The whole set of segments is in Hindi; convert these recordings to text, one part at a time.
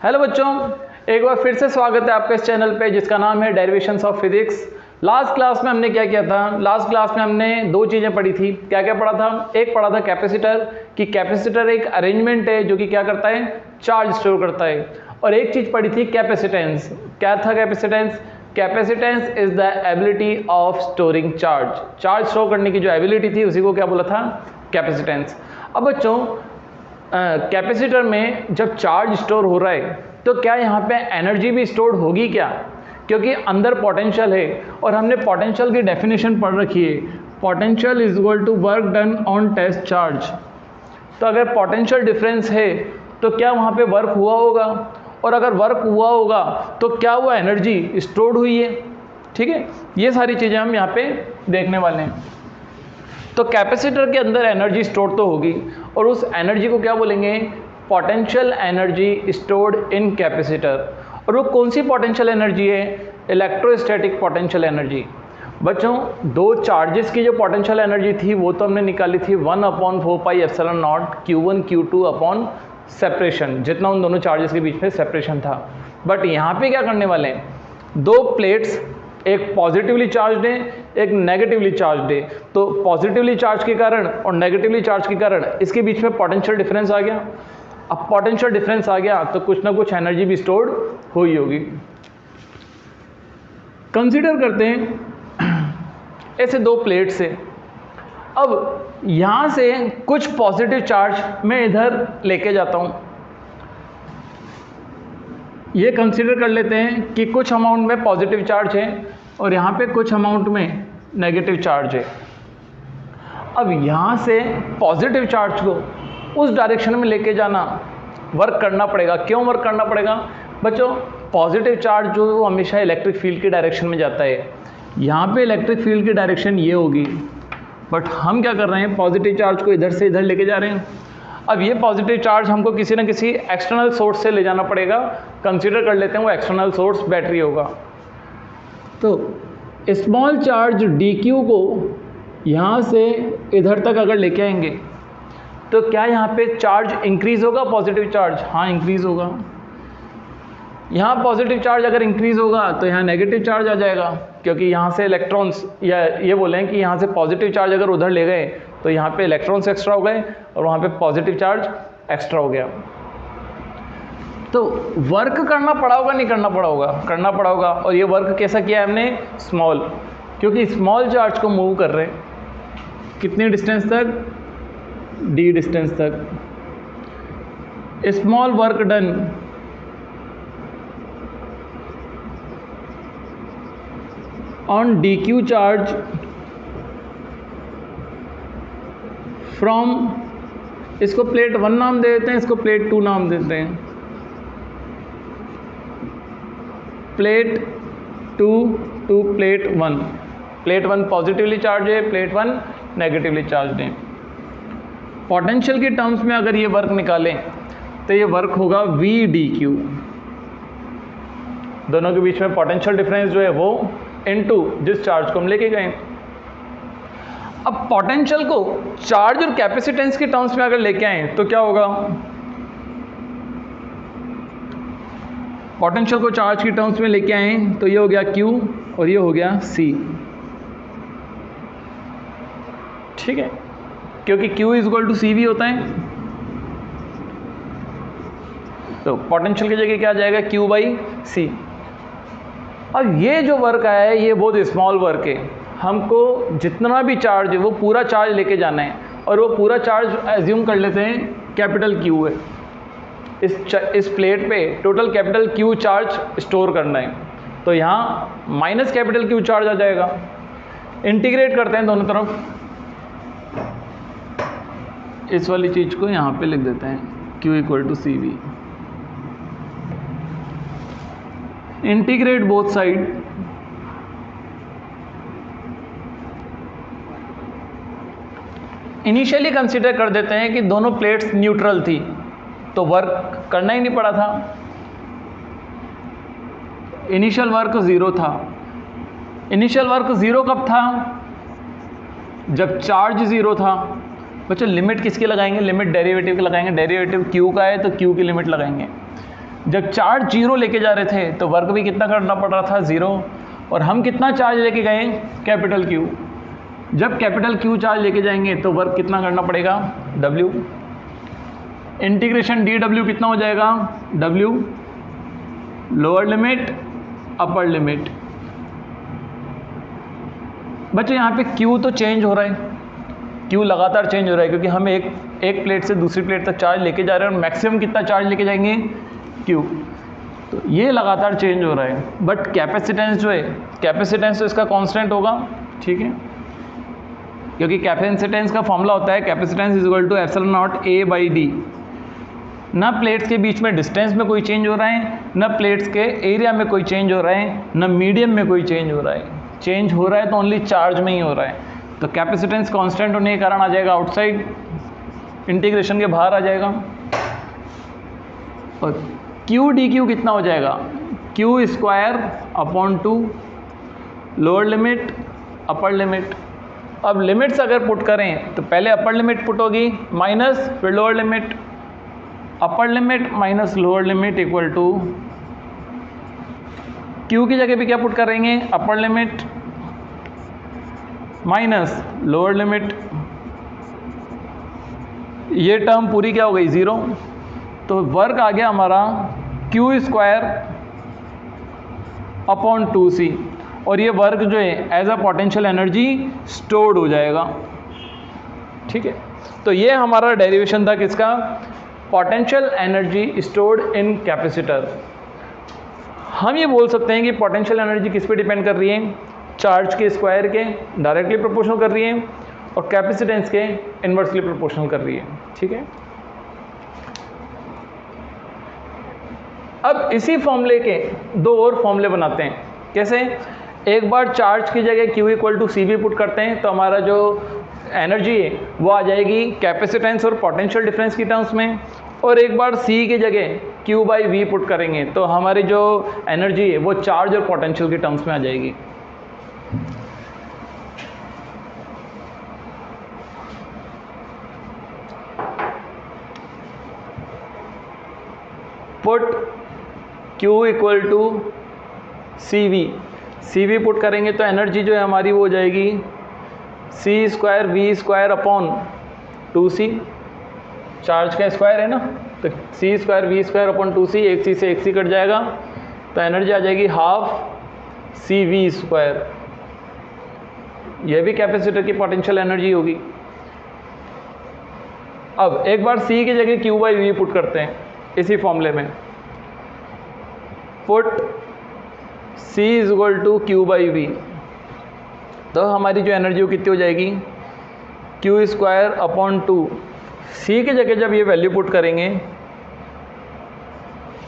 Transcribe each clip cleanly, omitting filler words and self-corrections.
हेलो बच्चों, एक बार फिर से स्वागत है आपका इस चैनल पे जिसका नाम है derivations of physics. Last class में हमने क्या किया था? लास्ट क्लास में हमने दो चीज़ें पढ़ी थी। क्या क्या पढ़ा था? एक पढ़ा था कैपेसिटर, कि कैपेसिटर एक अरेंजमेंट है जो कि क्या करता है, चार्ज स्टोर करता है। और एक चीज़ पढ़ी थी कैपेसिटेंस। क्या था capacitance? Capacitance is the ability of storing charge. Charge store करने की जो एबिलिटी थी उसी को क्या बोला था? कैपेसिटेंस। अब बच्चों कैपेसिटर में जब चार्ज स्टोर हो रहा है तो क्या यहाँ पे एनर्जी भी स्टोर होगी क्या? क्योंकि अंदर पोटेंशियल है और हमने पोटेंशियल की डेफिनेशन पढ़ रखी है, potential is equal to work done on test charge. तो अगर पोटेंशियल डिफरेंस है तो क्या वहाँ पे वर्क हुआ होगा, और अगर वर्क हुआ होगा तो क्या वो एनर्जी स्टोर्ड हुई है। ठीक है, ये सारी चीज़ें हम यहाँ पे देखने वाले हैं। तो कैपेसिटर के अंदर एनर्जी स्टोर तो होगी और उस एनर्जी को क्या बोलेंगे? पोटेंशियल एनर्जी स्टोर्ड इन कैपेसिटर। और वो कौन सी पोटेंशियल एनर्जी है? Electrostatic potential energy. बच्चों दो चार्जेस की जो पोटेंशियल एनर्जी थी वो तो हमने निकाली थी 1/4πε0 Q1 Q2 अपॉन सेपरेशन, जितना उन दोनों चार्जेस के बीच में सेपरेशन था। बट यहाँ पे क्या करने वाले हैं? दो प्लेट्स, एक पॉजिटिवली चार्ज्ड है, एक नेगेटिवली चार्ज्ड है। तो पॉजिटिवली चार्ज के कारण और नेगेटिवली चार्ज के कारण इसके बीच में पोटेंशियल डिफरेंस आ गया। अब पोटेंशियल डिफरेंस आ गया तो कुछ ना कुछ एनर्जी भी स्टोर्ड हुई होगी। कंसीडर करते हैं ऐसे दो प्लेट्स से। अब यहां से कुछ पॉजिटिव चार्ज मैं इधर लेके जाता हूं। ये कंसीडर कर लेते हैं कि कुछ अमाउंट में पॉजिटिव चार्ज है और यहाँ पे कुछ अमाउंट में नेगेटिव चार्ज है। अब यहाँ से पॉजिटिव चार्ज को उस डायरेक्शन में लेके जाना, वर्क करना पड़ेगा। क्यों वर्क करना पड़ेगा? बच्चों पॉजिटिव चार्ज जो वो हमेशा इलेक्ट्रिक फील्ड की डायरेक्शन में जाता है। यहाँ पे इलेक्ट्रिक फील्ड की डायरेक्शन ये होगी, बट हम क्या कर रहे हैं? पॉजिटिव चार्ज को इधर से इधर लेके जा रहे हैं। अब ये पॉजिटिव चार्ज हमको किसी न किसी एक्सटर्नल सोर्स से ले जाना पड़ेगा। कंसीडर कर लेते हैं वो एक्सटर्नल सोर्स बैटरी होगा। तो स्मॉल चार्ज dq को यहाँ से इधर तक अगर लेके आएंगे तो क्या यहाँ पे चार्ज इंक्रीज होगा? पॉजिटिव चार्ज, हाँ इंक्रीज होगा। यहाँ पॉजिटिव चार्ज अगर इंक्रीज होगा तो यहाँ नेगेटिव चार्ज आ जाएगा, क्योंकि यहाँ से इलेक्ट्रॉन्स, या ये बोलें कि यहाँ से पॉजिटिव चार्ज अगर उधर ले गए तो यहाँ पे इलेक्ट्रॉन्स एक्स्ट्रा हो गए और वहाँ पे पॉजिटिव चार्ज एक्स्ट्रा हो गया। तो वर्क करना पड़ा होगा, नहीं करना पड़ा होगा? करना पड़ा होगा। और ये वर्क कैसा किया है हमने? स्मॉल, क्योंकि स्मॉल चार्ज को मूव कर रहे हैं कितनी डिस्टेंस तक? d डिस्टेंस तक। Small work done on dq charge from, इसको प्लेट 1 नाम दे देते हैं, इसको प्लेट 2 नाम देते हैं। Plate 2 two plate 1। Plate 1 positively charge है, प्लेट 1 नेगेटिवली चार्ज है। पोटेंशियल के टर्म्स में अगर ये वर्क निकालें तो ये वर्क होगा v dq। दोनों के बीच में पोटेंशियल डिफरेंस जो है वो इनटू जिस चार्ज को हम लेके गए। अब पोटेंशियल को चार्ज और कैपेसिटेंस के टर्म्स में अगर लेके आए तो क्या होगा? पोटेंशियल को चार्ज के टर्म्स में लेके आए तो ये हो गया Q और ये हो गया C। ठीक है, क्योंकि Q is equal to C भी होता है। तो पोटेंशियल की जगह क्या आ जाएगा? Q by C। अब ये जो वर्क आया है ये बहुत स्मॉल वर्क है। हमको जितना भी चार्ज है वो पूरा चार्ज लेके जाना है, और वो पूरा चार्ज एज्यूम कर लेते हैं कैपिटल Q है। इस प्लेट पे total capital Q charge store करना है, तो यहाँ माइनस कैपिटल Q चार्ज आ जाएगा। इंटीग्रेट करते हैं दोनों तरफ, इस वाली चीज़ को यहाँ पे लिख देते हैं Q equal to CV। Integrate both side, initially consider कर देते हैं कि दोनों प्लेट्स न्यूट्रल थी तो वर्क करना ही नहीं पड़ा था। इनिशियल वर्क 0 था। इनिशियल वर्क 0 कब था? जब चार्ज 0 था। बच्चों लिमिट किसकी लगाएंगे? लिमिट डेरिवेटिव की लगाएंगे। डेरिवेटिव Q का है तो Q की लिमिट लगाएंगे। जब चार्ज 0 लेके जा रहे थे तो वर्क भी कितना करना पड़ रहा था 0, और हम कितना चार्ज लेके गए कैपिटल Q। जब कैपिटल Q चार्ज लेके जाएंगे तो वर्क कितना करना पड़ेगा W। इंटीग्रेशन dW कितना हो जाएगा W, lower limit upper limit. बच्चों यहाँ पे Q तो चेंज हो रहा है, Q लगातार चेंज हो रहा है क्योंकि हम एक प्लेट से दूसरी प्लेट तक चार्ज लेके जा रहे हैं और मैक्सिमम कितना चार्ज लेके जाएंगे Q, तो ये लगातार चेंज हो रहा है। बट कैपेसिटेंस जो है, कैपेसिटेंस तो इसका कांस्टेंट होगा, ठीक है, क्योंकि कैपेसिटेंस का फॉर्मूला होता है capacitance is equal to epsilon naught A by D। ना प्लेट्स के बीच में डिस्टेंस में कोई चेंज हो रहा है, ना प्लेट्स के एरिया में कोई चेंज हो रहा है, ना मीडियम में कोई चेंज हो रहा है। चेंज हो रहा है तो ओनली चार्ज में ही हो रहा है। तो कैपेसिटेंस कांस्टेंट होने के कारण आ जाएगा आउटसाइड, इंटीग्रेशन के बाहर आ जाएगा। और Q dQ कितना हो जाएगा Q square upon 2, lower limit upper limit. अब लिमिट्स अगर पुट करें तो पहले अपर लिमिट पुट होगी माइनस, फिर lower limit, upper limit minus lower limit equal to Q की जगह पे क्या पुट करेंगे upper limit minus lower limit. ये टर्म पूरी क्या हो गई 0, तो वर्क आ गया हमारा Q स्क्वायर अपॉन 2C, और ये वर्क जो है as a potential energy stored हो जाएगा, ठीक है। तो ये हमारा डेरिवेशन था किसका, पोटेंशियल एनर्जी स्टोर्ड इन कैपेसिटर। हम ये बोल सकते हैं कि पोटेंशियल एनर्जी किस पे डिपेंड कर रही है, चार्ज के स्क्वायर के डायरेक्टली प्रोपोर्शनल कर रही है और कैपेसिटेंस के इन्वर्सली प्रोपोर्शनल कर रही है, ठीक है। अब इसी फॉर्मूले के दो और फॉर्मूले बनाते हैं। कैसे, एक बार चार्ज की जगह Q equal to C put करते हैं तो हमारा जो एनर्जी है वो आ जाएगी कैपेसिटेंस और पोटेंशियल डिफरेंस की टर्म्स में, और एक बार C की जगह Q बाई V पुट करेंगे तो हमारी जो एनर्जी है वो चार्ज और पोटेंशियल की टर्म्स में आ जाएगी। Put Q equal to C V put करेंगे तो एनर्जी जो है हमारी वो हो जाएगी C square V square upon 2C, charge का स्क्वायर है ना, तो C square V square upon 2C, एक C से एक C कट जाएगा तो एनर्जी आ जाएगी हाफ CV स्क्वायर। यह भी कैपेसिटर की पोटेंशियल एनर्जी होगी। अब एक बार C की जगह Q बाई V पुट करते हैं इसी फॉर्मूले में, put C is equal to Q by V, तो हमारी जो एनर्जी वो कितनी हो जाएगी Q स्क्वायर अपॉन 2। C की जगह जब ये वैल्यू पुट करेंगे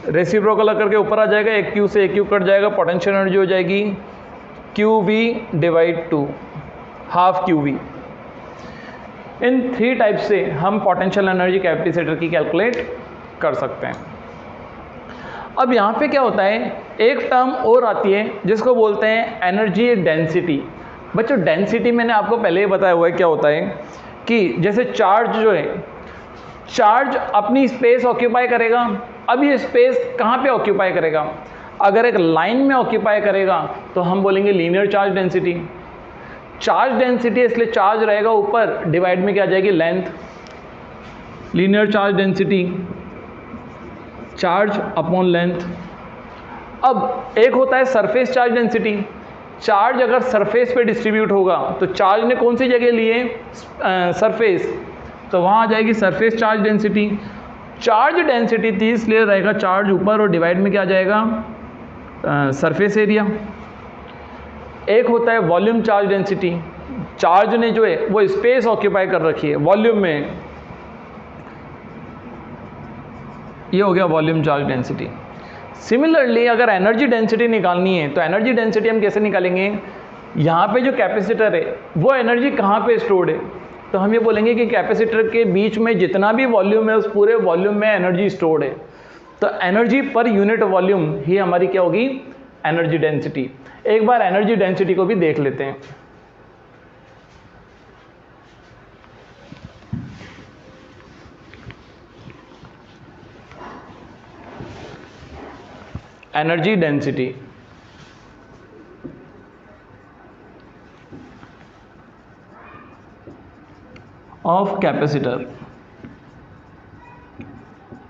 रेसिप्रोकल करके ऊपर आ जाएगा, एक Q से एक Q कट जाएगा, पोटेंशियल एनर्जी हो जाएगी QV डिवाइड 2, हाफ QV। इन 3 टाइप से हम पोटेंशियल एनर्जी कैपेसिटर की कैलकुलेट कर सकते हैं। अब यहाँ पे क्या होता है, एक टर्म और आती है जिसको बोलते हैं एनर्जी डेंसिटी। बच्चों डेंसिटी मैंने आपको पहले ही बताया हुआ है क्या होता है, कि जैसे चार्ज जो है, चार्ज अपनी स्पेस ऑक्यूपाई करेगा। अब ये स्पेस कहाँ पे ऑक्यूपाई करेगा, अगर एक लाइन में ऑक्यूपाई करेगा तो हम बोलेंगे linear charge density. Charge density इसलिए चार्ज रहेगा ऊपर, डिवाइड में क्या आ जाएगी length, linear charge density charge upon length. अब एक होता है सरफेस चार्ज डेंसिटी, चार्ज अगर सरफेस पे डिस्ट्रीब्यूट होगा तो चार्ज ने कौन सी जगह लिए सरफेस, तो वहाँ आ जाएगी surface charge density. Charge density 30 इसलिए रहेगा चार्ज ऊपर और डिवाइड में क्या आ जाएगा सरफेस एरिया। एक होता है वॉल्यूम चार्ज डेंसिटी, चार्ज ने जो है वो स्पेस ऑक्यूपाई कर रखी है वॉल्यूम में, ये हो गया वॉल्यूम चार्ज डेंसिटी। सिमिलरली अगर एनर्जी डेंसिटी निकालनी है तो एनर्जी डेंसिटी हम कैसे निकालेंगे, यहाँ पे जो कैपेसिटर है वो एनर्जी कहाँ पे स्टोर्ड है, तो हम ये बोलेंगे कि कैपेसिटर के बीच में जितना भी वॉल्यूम है उस पूरे वॉल्यूम में एनर्जी स्टोर्ड है। तो एनर्जी पर यूनिट वॉल्यूम ही हमारी क्या होगी एनर्जी डेंसिटी। एक बार एनर्जी डेंसिटी को भी देख लेते हैं। Energy density of capacitor.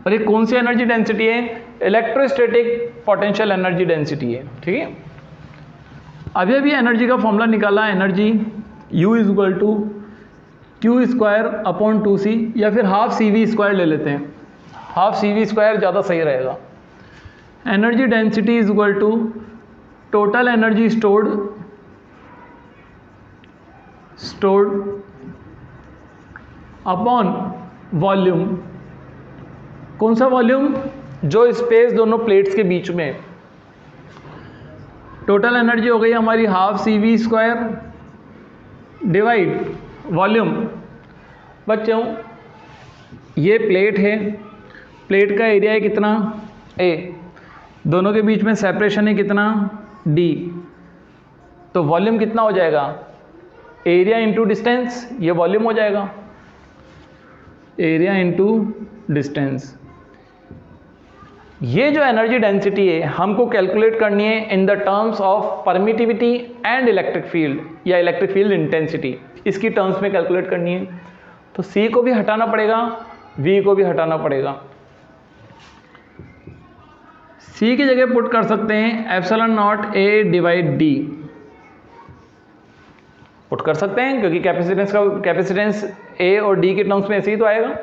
और ये कौन सी एनर्जी डेंसिटी है? इलेक्ट्रोस्टैटिक पोटेंशियल एनर्जी डेंसिटी है। ठीक है, अभी अभी एनर्जी का फॉर्मूला निकाला, energy U is equal to Q square upon 2c, या फिर हाफ सी वी स्क्वायर ले लेते हैं, हाफ सी वी स्क्वायर ज़्यादा सही रहेगा। Energy density is equal to total energy stored upon volume. कौन सा वॉल्यूम? जो स्पेस दोनों प्लेट्स के बीच में। टोटल एनर्जी हो गई हमारी half C V square divide volume. बच्चों ये प्लेट है, प्लेट का एरिया है कितना? A, दोनों के बीच में सेपरेशन है कितना? D, तो वॉल्यूम कितना हो जाएगा? एरिया इंटू डिस्टेंस, ये वॉल्यूम हो जाएगा, एरिया इंटू डिस्टेंस। ये जो एनर्जी डेंसिटी है हमको कैलकुलेट करनी है in the terms of permittivity and electric field, या इलेक्ट्रिक फील्ड इंटेंसिटी, इसकी टर्म्स में कैलकुलेट करनी है। तो C को भी हटाना पड़ेगा, V को भी हटाना पड़ेगा। C की जगह पुट कर सकते हैं epsilon naught A divide D, put कर सकते हैं क्योंकि कैपेसिटेंस A और D के टर्म्स में ऐसे ही तो आएगा।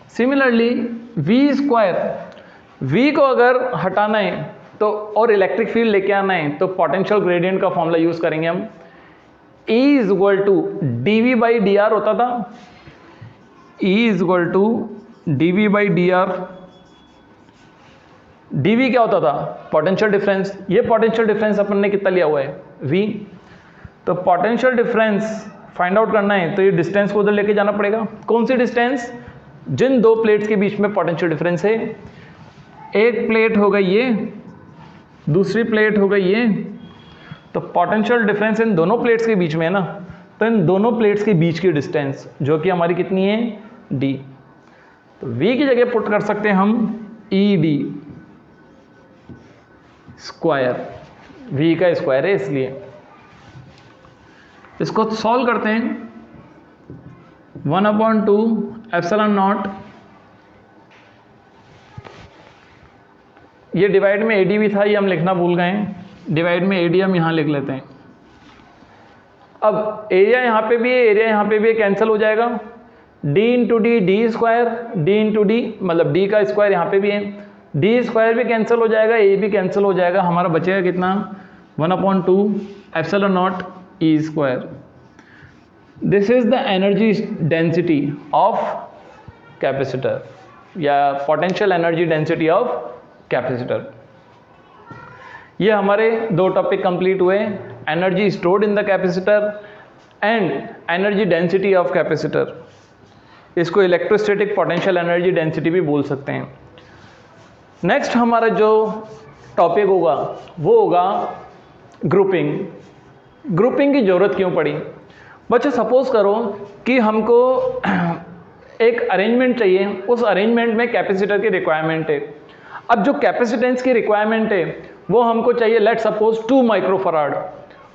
सिमिलरली V स्क्वायर, V को अगर हटाना है तो और इलेक्ट्रिक फील्ड लेके आना है तो पोटेंशियल ग्रेडियंट का फॉर्मूला यूज करेंगे हम। E is equal to dV by D R होता था, E is equal to dV by D R. dV क्या होता था? Potential difference. ये पोटेंशियल डिफरेंस अपन ने कितना लिया हुआ है? V। तो पोटेंशियल डिफरेंस फाइंड आउट करना है तो ये डिस्टेंस को उधर लेके जाना पड़ेगा। कौन सी डिस्टेंस? जिन दो प्लेट्स के बीच में पोटेंशियल डिफरेंस है। एक प्लेट हो गई ये, दूसरी प्लेट हो गई ये, तो पोटेंशियल डिफरेंस इन दोनों प्लेट्स के बीच में है ना, तो इन दोनों प्लेट्स के बीच की डिस्टेंस जो कि हमारी कितनी है? D। तो V की जगह पुट कर सकते हैं हम ED स्क्वायर, V का स्क्वायर है इसलिए। इसको सॉल्व करते हैं, 1/2 एप्सिलॉन नॉट, ये डिवाइड में AD भी था, ये हम लिखना भूल गए हैं, डिवाइड में AD हम यहाँ लिख लेते हैं। अब एरिया यहाँ पे भी है, एरिया यहाँ पे भी है, कैंसिल हो जाएगा। D into D, D square, D into D मतलब D का स्क्वायर यहाँ पे भी है, D स्क्वायर भी कैंसिल हो जाएगा, A भी कैंसिल हो जाएगा, हमारा बचेगा कितना? 1/2 epsilon not E square. This is the energy density of capacitor, या potential energy density of capacitor. ये हमारे दो टॉपिक कंप्लीट हुए, energy stored in the capacitor and energy density of capacitor. इसको इलेक्ट्रोस्टैटिक पोटेंशियल एनर्जी डेंसिटी भी बोल सकते हैं। नेक्स्ट हमारा जो टॉपिक होगा वो होगा ग्रुपिंग। ग्रुपिंग की ज़रूरत क्यों पड़ी? बच्चों सपोज करो कि हमको एक अरेंजमेंट चाहिए, उस अरेंजमेंट में कैपेसिटर की रिक्वायरमेंट है। अब जो कैपेसिटेंस की रिक्वायरमेंट है वो हमको चाहिए, let suppose 2 microfarad,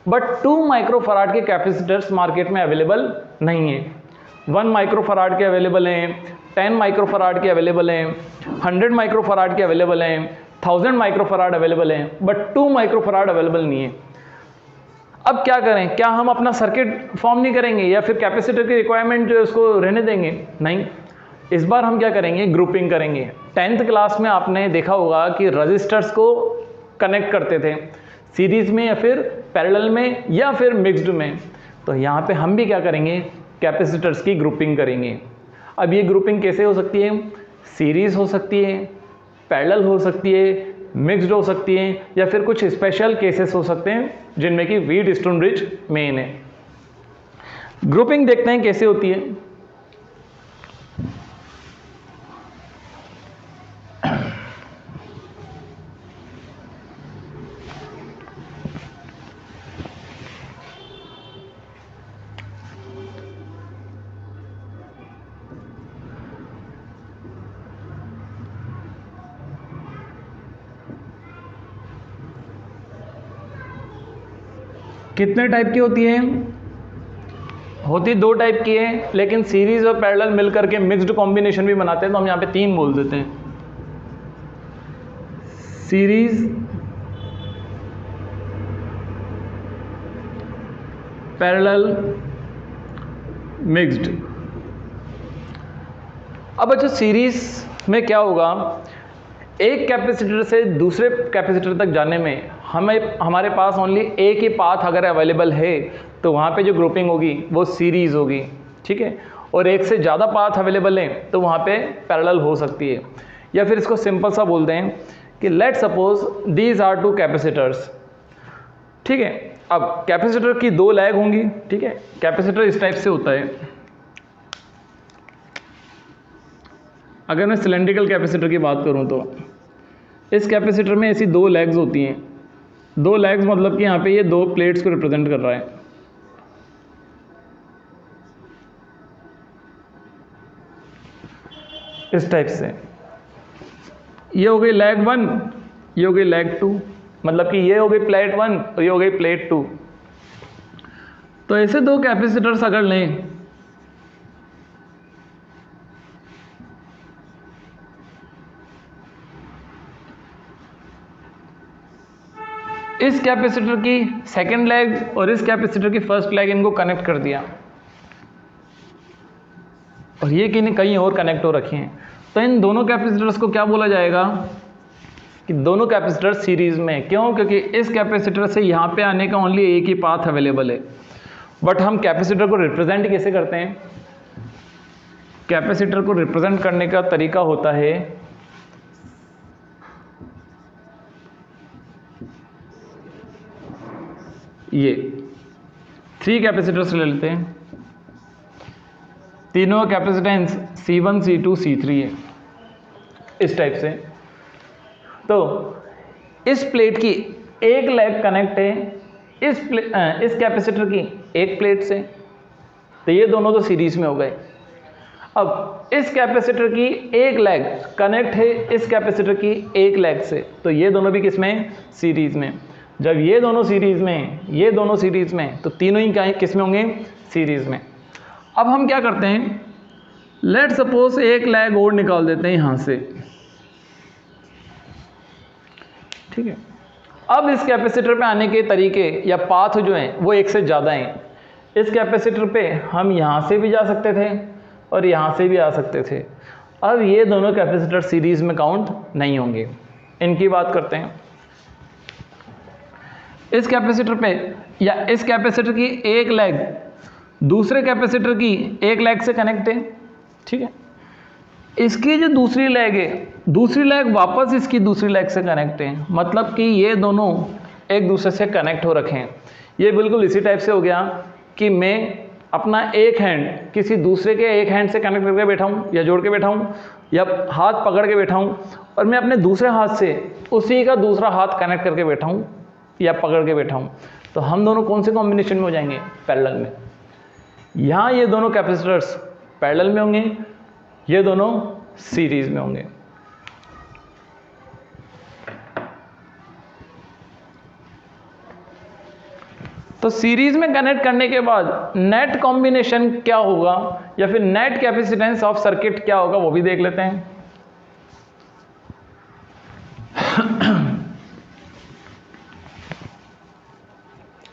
but 2 microfarad के कैपेसिटर्स मार्केट में अवेलेबल नहीं है। 1 माइक्रोफराड के अवेलेबल हैं, 10 माइक्रोफराड के अवेलेबल हैं, 100 माइक्रोफराड के अवेलेबल हैं, 1000 माइक्रोफराड अवेलेबल हैं, बट 2 माइक्रोफराड अवेलेबल नहीं है। अब क्या करें? क्या हम अपना सर्किट फॉर्म नहीं करेंगे या फिर कैपेसिटर की रिक्वायरमेंट जो है उसको रहने देंगे? नहीं, इस बार हम क्या करेंगे? ग्रुपिंग करेंगे। 10th क्लास में आपने देखा होगा कि रजिस्टर्स को कनेक्ट करते थे सीरीज में या फिर पैरेलल में या फिर मिक्स्ड में, तो यहाँ पे हम भी क्या करेंगे? कैपेसिटर्स की ग्रुपिंग करेंगे। अब ये ग्रुपिंग कैसे हो सकती है? सीरीज हो सकती है, पैरेलल हो सकती है, मिक्स्ड हो सकती है, या फिर कुछ स्पेशल केसेस हो सकते हैं जिनमें कि व्हीटस्टोन ब्रिज मेन है। ग्रुपिंग देखते हैं कैसे होती है। कितने टाइप की होती है? होती 2 टाइप की है, लेकिन सीरीज और पैरेलल मिलकर के मिक्स्ड कॉम्बिनेशन भी बनाते हैं, तो हम यहाँ पे 3 बोल देते हैं। Series, parallel, mixed. अब अच्छा, सीरीज में क्या होगा, एक कैपेसिटर से दूसरे कैपेसिटर तक जाने में हमारे पास ओनली एक ही पाथ अगर अवेलेबल है, तो वहाँ पे जो ग्रुपिंग होगी वो सीरीज होगी, ठीक है। और एक से ज़्यादा पाथ अवेलेबल है तो वहाँ पे पैरेलल हो सकती है। या फिर इसको सिंपल सा बोलते हैं कि let suppose these are 2 capacitors, ठीक है। अब कैपेसिटर की 2 लैग होंगी, ठीक है। कैपेसिटर इस टाइप से होता है। अगर मैं सिलेंड्रिकल कैपेसिटर की बात करूं तो इस कैपेसिटर में ऐसी 2 लेग्स होती हैं। 2 लेग्स मतलब कि यहाँ पे ये 2 प्लेट्स को रिप्रेजेंट कर रहा है। इस टाइप से ये हो गई लेग 1, ये हो गई लेग 2, मतलब कि ये हो गई प्लेट 1 और ये हो गई प्लेट 2। तो ऐसे 2 कैपेसिटर्स अगर लें, इस कैपेसिटर की सेकंड लेग और इस कैपेसिटर की फर्स्ट लेग, इनको कनेक्ट कर दिया और ये कहीं और कनेक्ट हो रखे हैं, तो इन दोनों कैपेसिटर्स को क्या बोला जाएगा कि दोनों कैपेसिटर सीरीज में। क्यों? क्योंकि इस कैपेसिटर से यहाँ पे आने का ओनली एक ही पाथ अवेलेबल है। बट हम कैपेसिटर को रिप्रेजेंट कैसे करते हैं? कैपेसिटर को रिप्रेजेंट करने का तरीका होता है ये 3 कैपेसिटर्स ले लेते हैं, तीनों कैपेसिटेंस C1, C2, C3 है, इस टाइप से। तो इस प्लेट की एक लेग कनेक्ट है इस कैपेसिटर की एक प्लेट से, तो ये दोनों तो सीरीज में हो गए। अब इस कैपेसिटर की एक लेग कनेक्ट है इस कैपेसिटर की एक लेग से, तो ये दोनों भी किसमें? सीरीज में। जब ये दोनों सीरीज में, ये दोनों सीरीज में, तो तीनों ही क्या किस में होंगे? सीरीज में। अब हम क्या करते हैं, लेट सपोज एक लेग और निकाल देते हैं यहां से, ठीक है। अब इस कैपेसिटर पे आने के तरीके या पाथ जो हैं वो एक से ज़्यादा हैं। इस कैपेसिटर पे हम यहाँ से भी जा सकते थे और यहाँ से भी आ सकते थे। अब ये दोनों कैपेसिटर सीरीज में काउंट नहीं होंगे। इनकी बात करते हैं। इस कैपेसिटर पे या इस कैपेसिटर की एक लेग दूसरे कैपेसिटर की एक लेग से कनेक्ट है, ठीक है। इसकी जो दूसरी लेग है, दूसरी लेग वापस इसकी दूसरी लेग से कनेक्ट है, मतलब कि ये दोनों एक दूसरे से कनेक्ट हो रखे हैं। ये बिल्कुल इसी टाइप से हो गया कि मैं अपना एक हैंड किसी दूसरे के एक हैंड से कनेक्ट करके बैठा हूँ या जोड़ के बैठा हूँ या हाथ पकड़ के बैठा हूँ, और मैं अपने दूसरे हाथ से उसी का दूसरा हाथ कनेक्ट करके बैठा हूँ या पकड़ के बैठा हूँ। तो हम दोनों कौन से कॉम्बिनेशन में हो जाएंगे? पैरेलल में। यहाँ ये दोनों कैपेसिटर्स पैरेलल में होंगे, ये दोनों सीरीज में होंगे। तो सीरीज में कनेक्ट करने के बाद नेट कॉम्बिनेशन क्या होगा या फिर नेट कैपेसिटेंस ऑफ सर्किट क्या होगा वो भी देख लेते हैं।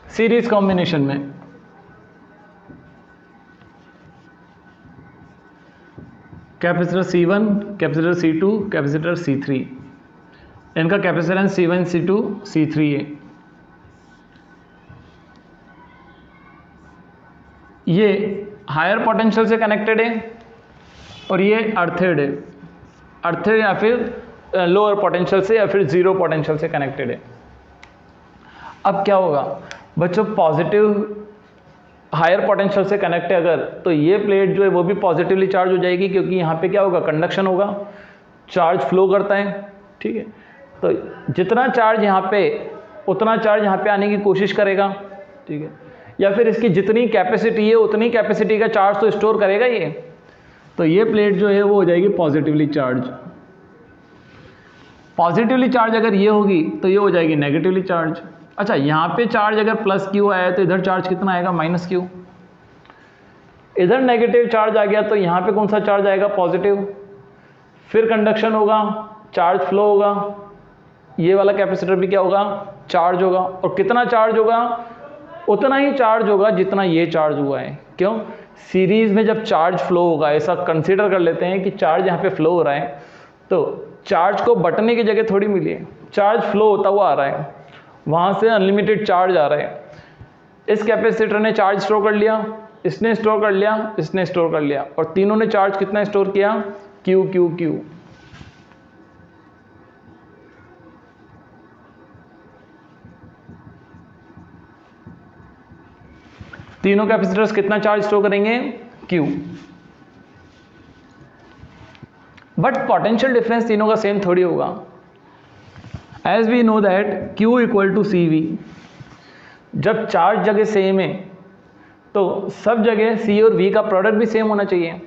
सीरीज कॉम्बिनेशन में capacitor C1, capacitor C2, capacitor C3, इनका कैपेसिटेंस C1, C2, C3 है। ये हायर पोटेंशियल से कनेक्टेड है और ये अर्थेड है, अर्थेड या फिर लोअर पोटेंशियल से या फिर जीरो पोटेंशियल से कनेक्टेड है। अब क्या होगा बच्चों, पॉजिटिव हायर पोटेंशियल से कनेक्ट है अगर, तो ये प्लेट जो है वो भी पॉजिटिवली चार्ज हो जाएगी, क्योंकि यहाँ पे क्या होगा, कंडक्शन होगा, चार्ज फ्लो करता है, ठीक है। तो जितना चार्ज यहाँ पे उतना चार्ज यहाँ पे आने की कोशिश करेगा, ठीक है। या फिर इसकी जितनी कैपेसिटी है उतनी कैपेसिटी का चार्ज तो स्टोर करेगा ये। तो ये प्लेट जो है वो हो जाएगी पॉजिटिवली चार्ज। पॉजिटिवली चार्ज अगर ये होगी तो ये हो जाएगी नेगेटिवली चार्ज। अच्छा, यहाँ पे चार्ज अगर प्लस क्यू आया तो इधर चार्ज कितना आएगा? Minus Q. इधर नेगेटिव चार्ज आ गया तो यहाँ पे कौन सा चार्ज आएगा? पॉजिटिव। फिर कंडक्शन होगा, चार्ज फ्लो होगा, ये वाला कैपेसिटर भी क्या होगा? चार्ज होगा। और कितना चार्ज होगा? उतना ही चार्ज होगा जितना ये चार्ज हुआ है। क्यों? सीरीज में जब चार्ज फ्लो होगा, ऐसा कंसीडर कर लेते हैं कि चार्ज यहाँ पे फ्लो हो रहा है, तो चार्ज को बटने की जगह थोड़ी मिली है, चार्ज फ्लो होता हुआ आ रहा है, वहाँ से अनलिमिटेड चार्ज आ रहा है। इस कैपेसिटर ने चार्ज स्टोर कर लिया, इसने स्टोर कर लिया, इसने स्टोर कर लिया, और तीनों ने चार्ज कितना स्टोर किया? Q Q Q. तीनों कैपेसिटर्स कितना चार्ज स्टोर करेंगे? क्यू। बट पोटेंशियल डिफरेंस तीनों का सेम थोड़ी होगा। As we know that Q equal to C V. जब चार्ज जगह सेम है तो सब जगह C और V का प्रोडक्ट भी सेम होना चाहिए।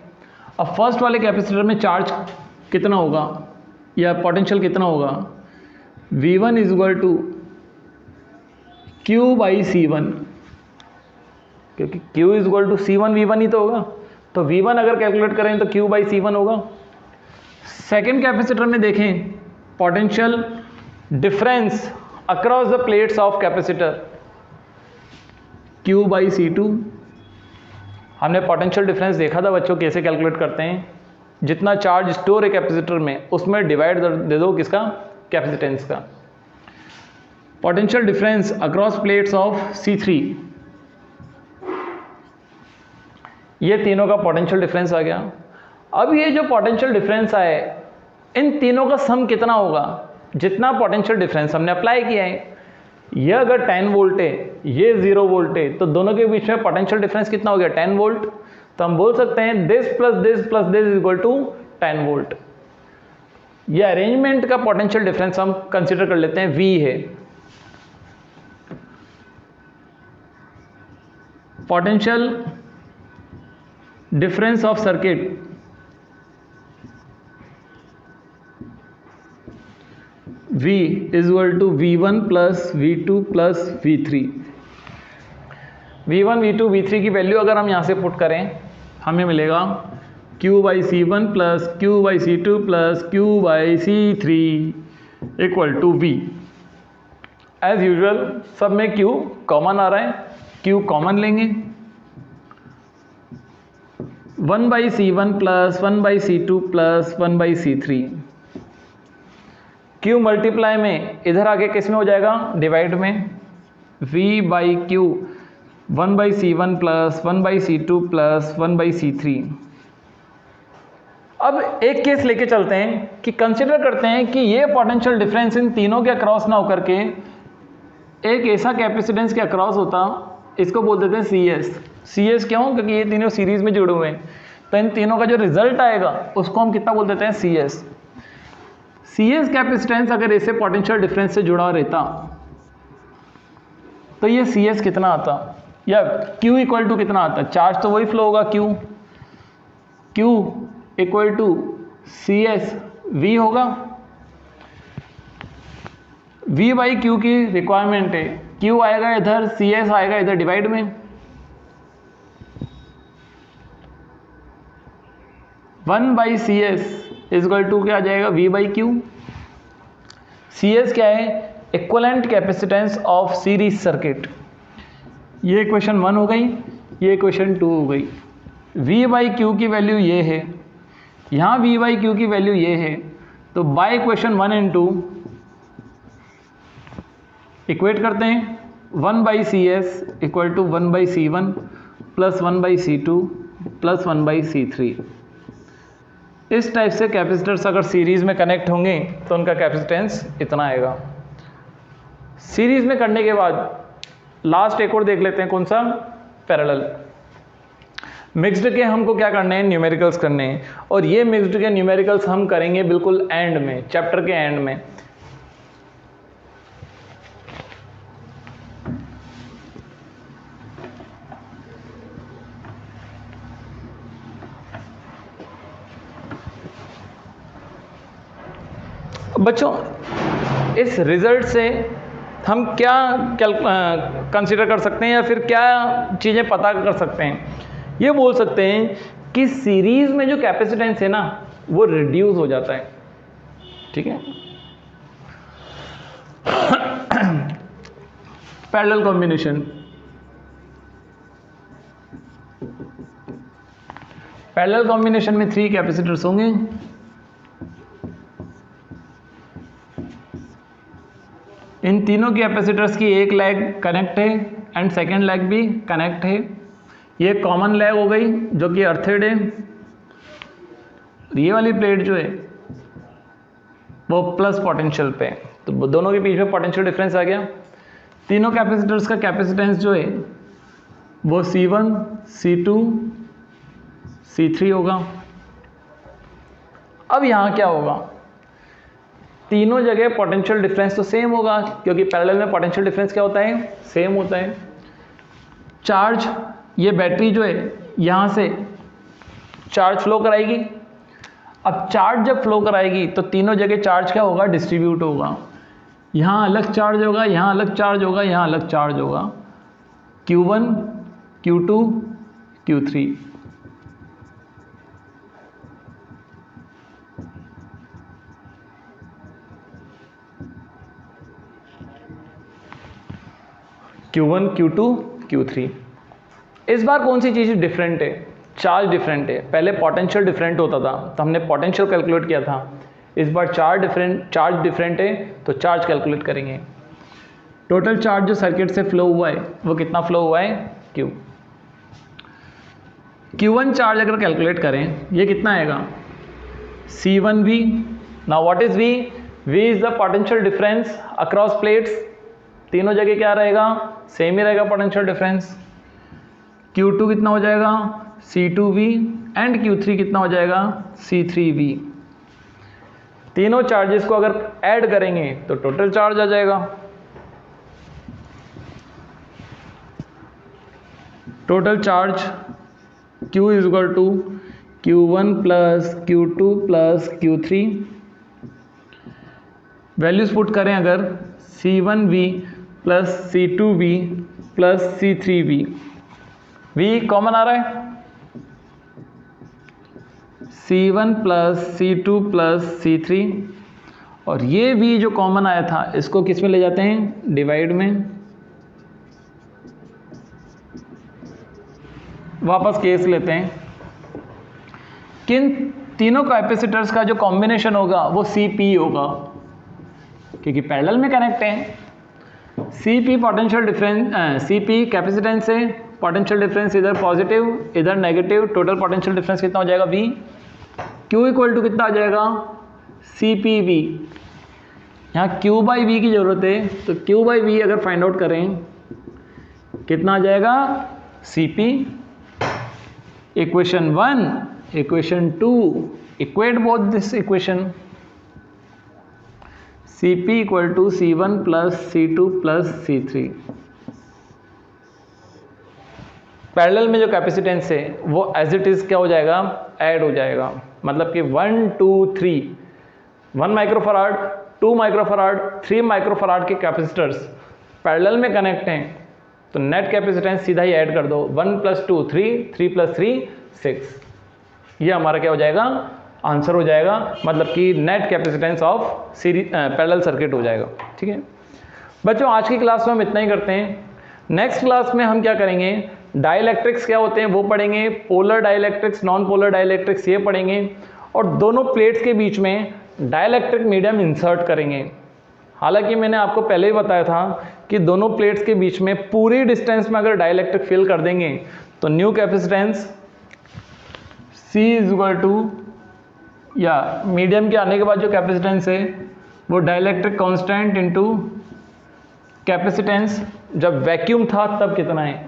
अब फर्स्ट वाले कैपेसिटर में चार्ज कितना होगा या पोटेंशियल कितना होगा? V1 is equal to Q by C1, क्योंकि Q is equal to C1 V1 ही तो होगा, तो V1 अगर कैलकुलेट करें तो Q बाई C1 होगा। सेकेंड कैपेसिटर में देखें, potential difference across the plates of capacitor Q by C2। हमने पोटेंशियल डिफरेंस देखा था बच्चों कैसे कैलकुलेट करते हैं। जितना चार्ज स्टोर है कैपेसिटर में उसमें डिवाइड दे दो किसका? कैपेसिटेंस का। Potential difference across plates of C3, ये तीनों का पोटेंशियल डिफरेंस आ गया। अब ये जो पोटेंशियल डिफरेंस आए, इन तीनों का सम कितना होगा? जितना पोटेंशियल डिफरेंस हमने अप्लाई किया है, ये अगर 10 वोल्ट है, ये 0 वोल्ट है, तो दोनों के बीच में पोटेंशियल डिफरेंस कितना हो गया? 10 वोल्ट। तो हम बोल सकते हैं this plus this plus this is equal to 10 volt. ये अरेंजमेंट का पोटेंशियल डिफरेंस हम कंसिडर कर लेते हैं, V है। Potential difference of circuit V is equal to V1 plus V2 plus V3। V1 V2 V3 की वैल्यू अगर हम यहाँ से पुट करें, हमें मिलेगा Q by C1 plus Q by C2 plus Q by C3 equal to V। As usual सब में Q कॉमन आ रहा है, Q कॉमन लेंगे। 1 by C1 plus 1 by C2 plus 1 by C3। Q multiply में इधर आके किस में हो जाएगा? डिवाइड में। V by Q 1 by C1 plus 1 by C2 plus 1 by C3। अब एक केस लेके चलते हैं कि कंसिडर करते हैं कि ये पोटेंशियल डिफरेंस इन तीनों के अक्रॉस ना होकर के एक ऐसा कैपेसिटेंस के अक्रॉस होता, इसको बोल देते हैं CS। CS क्यों? क्योंकि ये तीनों सीरीज में जुड़े हुए हैं, तो इन तीनों का जो रिजल्ट आएगा उसको हम कितना बोल देते हैं? CS। CS कैपेसिटेंस अगर ऐसे पोटेंशियल डिफरेंस से जुड़ा रहता तो ये CS कितना आता? या Q इक्वल टू कितना आता? चार्ज तो वही फ्लो होगा, Q equal to CS V होगा। V बाई Q की रिक्वायरमेंट है, Q आएगा इधर, CS आएगा इधर डिवाइड में। 1 by CS is equal to क्या आ जाएगा? V by Q। CS क्या है? Equivalent capacitance of series circuit. ये इक्वेशन 1 हो गई, ये इक्वेशन 2 हो गई। V बाई Q की वैल्यू ये है, यहाँ V बाई Q की वैल्यू ये है, तो बाय इक्वेशन 1 एंड 2 इक्वेट करते हैं। 1 by CS equal to 1 by C1 plus 1 by C2 plus 1 by C3। इस टाइप से कैपेसिटर्स अगर सीरीज में कनेक्ट होंगे तो उनका कैपेसिटेंस इतना आएगा। सीरीज में करने के बाद लास्ट एक और देख लेते हैं, कौन सा? पैरेलल। मिक्स्ड के हमको क्या करने हैं? न्यूमेरिकल्स करने हैं, और ये मिक्स्ड के न्यूमेरिकल्स हम करेंगे बिल्कुल एंड में, चैप्टर के एंड में। बच्चों इस रिजल्ट से हम क्या कंसिडर कर सकते हैं या फिर क्या चीज़ें पता कर सकते हैं? ये बोल सकते हैं कि सीरीज में जो कैपेसिटेंस है ना वो रिड्यूस हो जाता है, ठीक है। पैरेलल कॉम्बिनेशन, पैरेलल कॉम्बिनेशन में 3 कैपेसिटर्स होंगे। इन तीनों कैपेसिटर्स की एक लेग कनेक्ट है एंड सेकेंड लेग भी कनेक्ट है। ये कॉमन लेग हो गई जो कि अर्थेड है। ये वाली प्लेट जो है वो प्लस पोटेंशियल पे, तो दोनों के बीच में पोटेंशियल डिफरेंस आ गया। तीनों कैपेसिटर्स का कैपेसिटेंस जो है वो C1, C2, C3 होगा। अब यहाँ क्या होगा, तीनों जगह पोटेंशियल डिफरेंस तो सेम होगा क्योंकि पैरेलल में पोटेंशियल डिफरेंस क्या होता है, सेम होता है। चार्ज, ये बैटरी जो है यहाँ से चार्ज फ्लो कराएगी। अब चार्ज जब फ्लो कराएगी तो तीनों जगह चार्ज क्या होगा, डिस्ट्रीब्यूट होगा। यहाँ अलग चार्ज होगा, यहाँ अलग चार्ज होगा, यहाँ अलग चार्ज होगा। Q1, Q2, Q3। Q1, Q2, Q3। इस बार कौन सी चीज़ डिफरेंट है, चार्ज डिफरेंट है। पहले पोटेंशियल डिफरेंट होता था तो हमने पोटेंशियल कैलकुलेट किया था। इस बार चार्ज डिफरेंट है तो चार्ज कैलकुलेट करेंगे। टोटल चार्ज जो सर्किट से फ्लो हुआ है वो कितना फ्लो हुआ है, Q। Q1 चार्ज अगर कैलकुलेट करें ये कितना आएगा, C1V। Now what is V? V is the potential difference across plates. तीनों जगह क्या रहेगा, सेम ही रहेगा पोटेंशियल डिफरेंस। Q2 कितना हो जाएगा, C2V एंड Q3 कितना हो जाएगा, C3V। तीनों चार्जेस को अगर ऐड करेंगे तो टोटल चार्ज आ जाएगा। Total charge Q is equal to Q1 plus Q2 plus Q3। Values put करें अगर, C1V plus C2V plus C3V। V common आ रहा है, C1 plus C2 plus C3, और ये V जो कॉमन आया था इसको किस में ले जाते हैं, डिवाइड में। वापस केस लेते हैं, किन तीनों कैपेसिटर्स का जो कॉम्बिनेशन होगा वो CP होगा क्योंकि पैरेलल में कनेक्ट हैं। CP potential difference, CP capacitance है, पोटेंशियल डिफरेंस इधर पॉजिटिव इधर नेगेटिव, टोटल पोटेंशियल डिफरेंस कितना हो जाएगा, V। Q इक्वल टू कितना आ जाएगा, CPV। यहाँ Q बाई V की जरूरत है तो Q बाई V अगर फाइंड आउट करें कितना आ जाएगा, CP। Equation 1, equation 2, equate both this equation. CP equal to C1 plus C2 plus C3। Parallel में जो कैपेसिटेंस है वो एज इट इज क्या हो जाएगा, ऐड हो जाएगा। मतलब कि 1, 2, 3, 1 माइक्रोफराड, 2 माइक्रोफराड, 3 माइक्रोफराड के कैपेसिटर्स पैरेलल में कनेक्ट हैं तो नेट कैपेसिटेंस सीधा ही ऐड कर दो, 1 प्लस 2 3, 3 प्लस 3 6। ये हमारा क्या हो जाएगा, आंसर हो जाएगा। मतलब कि net capacitance of series parallel circuit हो जाएगा। ठीक है बच्चों, आज की क्लास में हम इतना ही करते हैं। नेक्स्ट क्लास में हम क्या करेंगे, डाइलेक्ट्रिक्स क्या होते हैं वो पढ़ेंगे, polar dielectrics, non polar dielectrics ये पढ़ेंगे, और दोनों प्लेट्स के बीच में डाइलेक्ट्रिक मीडियम इंसर्ट करेंगे। हालांकि मैंने आपको पहले ही बताया था कि दोनों प्लेट्स के बीच में पूरी डिस्टेंस में अगर डाइलेक्ट्रिक फिल कर देंगे तो new capacitance C is equal to, या मीडियम के आने के बाद जो कैपेसिटेंस है वो डाइलेक्ट्रिक कांस्टेंट इनटू कैपेसिटेंस जब वैक्यूम था तब कितना है।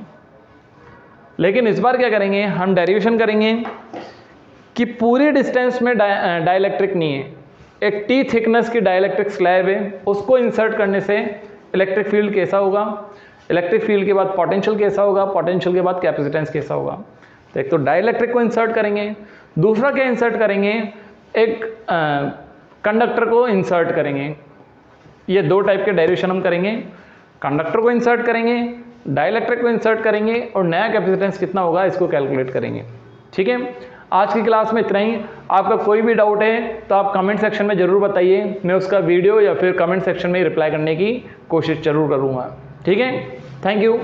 लेकिन इस बार क्या करेंगे, हम डेरिवेशन करेंगे कि पूरी डिस्टेंस में डाइलेक्ट्रिक नहीं है, एक T थिकनेस की डाइलेक्ट्रिक स्लैब है, उसको इंसर्ट करने से इलेक्ट्रिक फील्ड कैसा होगा, इलेक्ट्रिक फील्ड के बाद पोटेंशियल कैसा होगा, पोटेंशियल के बाद कैपेसिटेंस कैसा होगा। तो एक तो डाइलेक्ट्रिक को इंसर्ट करेंगे, दूसरा क्या इंसर्ट करेंगे, एक कंडक्टर को इंसर्ट करेंगे। ये दो टाइप के डेरिवेशन हम करेंगे। कंडक्टर को इंसर्ट करेंगे, डाइलेक्ट्रिक को इंसर्ट करेंगे और नया कैपेसिटेंस कितना होगा इसको कैलकुलेट करेंगे। ठीक है, आज की क्लास में इतना ही। आपका कोई भी डाउट है तो आप कमेंट सेक्शन में ज़रूर बताइए, मैं उसका वीडियो या फिर कमेंट सेक्शन में रिप्लाई करने की कोशिश ज़रूर करूँगा। ठीक है, थैंक यू।